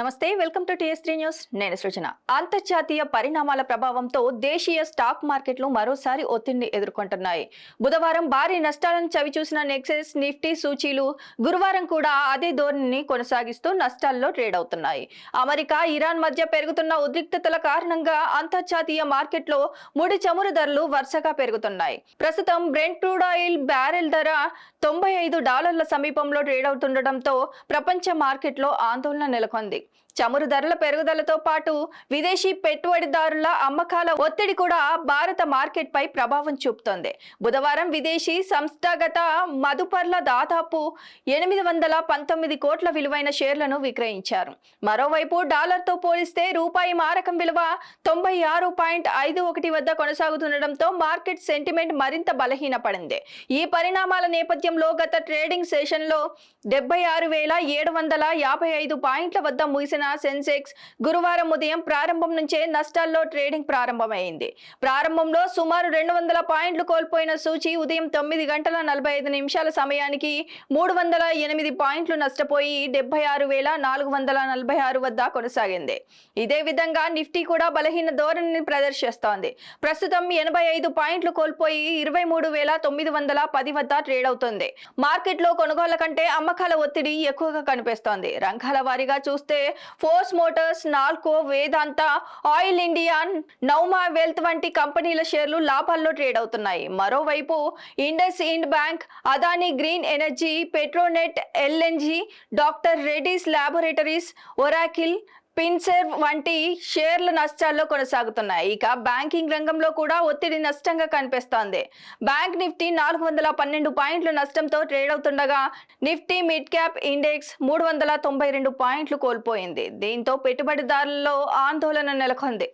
నమస్తే, welcome to టీఎస్3 news. నేను సృజన. అంతర్జాతీయ పరిణామాల ప్రభావంతో దేశీయ స్టాక్ మార్కెట్లు మరోసారి ఒత్తిడిని ఎదుర్కొంటున్నాయి. బుధవారం భారీ నష్టాలను చవిచూసిన నెక్సెస్, నిఫ్టీ సూచీలు గురువారం కూడా అదే ధోరణిని కొనసాగిస్తూ నష్టాల్లో ట్రేడ్ అవుతున్నాయి. అమెరికా, ఇరాన్ మధ్య పెరుగుతున్న ఉద్రిక్తతల కారణంగా అంతర్జాతీయ మార్కెట్లో ముడి చమురు ధరలు వరుసగా పెరుగుతున్నాయి. ప్రస్తుతం బ్రెంట్ క్రూడ్ ఆయిల్ బ్యారెల్ ధర $95 సమీపంలో ట్రేడ్ అవుతుండటంతో ప్రపంచ మార్కెట్లో ఆందోళన నెలకొంది. చమురు ధరల పెరుగుదలతో పాటు విదేశీ పెట్టుబడిదారుల అమ్మకాల ఒత్తిడి కూడా భారత మార్కెట్ పై ప్రభావం చూపుతోంది. బుధవారం విదేశీ సంస్థాగత మదుపర్ల దాదాపు 819 కోట్ల విలువైన షేర్లను విక్రయించారు. మరోవైపు డాలర్తో పోలిస్తే రూపాయి మారకం విలువ 96.51 వద్ద కొనసాగుతుండటంతో మార్కెట్ సెంటిమెంట్ మరింత బలహీనపడింది. ఈ పరిణామాల నేపథ్యంలో గత ట్రేడింగ్ సెషన్లో 76,755 పాయింట్ల వద్ద ముగిసిన సెన్సెక్స్ గురువారం ఉదయం ప్రారంభం నుంచే నష్టాల్లో ట్రేడింగ్ ప్రారంభమైంది. ప్రారంభంలో సుమారు 200 పాయింట్లు కోల్పోయిన సూచీ ఉదయం 9:45 సమయానికి 308 పాయింట్లు నష్టపోయి 76,446 వద్ద కొనసాగింది. ఇదే విధంగా నిఫ్టీ కూడా బలహీన ధోరణిని ప్రదర్శిస్తోంది. ప్రస్తుతం 85 పాయింట్లు కోల్పోయి 23,910 వద్ద ట్రేడ్ అవుతుంది. మార్కెట్లో కొనుగోళ్ల కంటే అమ్మకాల ఒత్తిడి ఎక్కువగా కనిపిస్తోంది. రంగాల వారీగా చూస్తే Force Motors, NALCO, Vedanta, Oil India, Nuvama Wealth వంటి కంపెనీల షేర్లు లాభాల్లో ట్రేడ్ అవుతున్నాయి. మరోవైపు IndusInd Bank, Adani Green Energy, Petronet LNG, Doctor Reddy's Laboratories, Oracle, Finserv వంటి షేర్ల నష్టాల్లో కొనసాగుతున్నాయి. ఇక బ్యాంకింగ్ రంగంలో కూడా ఒత్తిడి నష్టంగా కనిపిస్తోంది. బ్యాంక్ నిఫ్టీ 412 పాయింట్ల నష్టంతో ట్రేడ్ అవుతుండగా నిఫ్టీ మిడ్ క్యాప్ ఇండెక్స్ 392 పాయింట్లు కోల్పోయింది. దీంతో పెట్టుబడిదారుల్లో ఆందోళన నెలకొంది.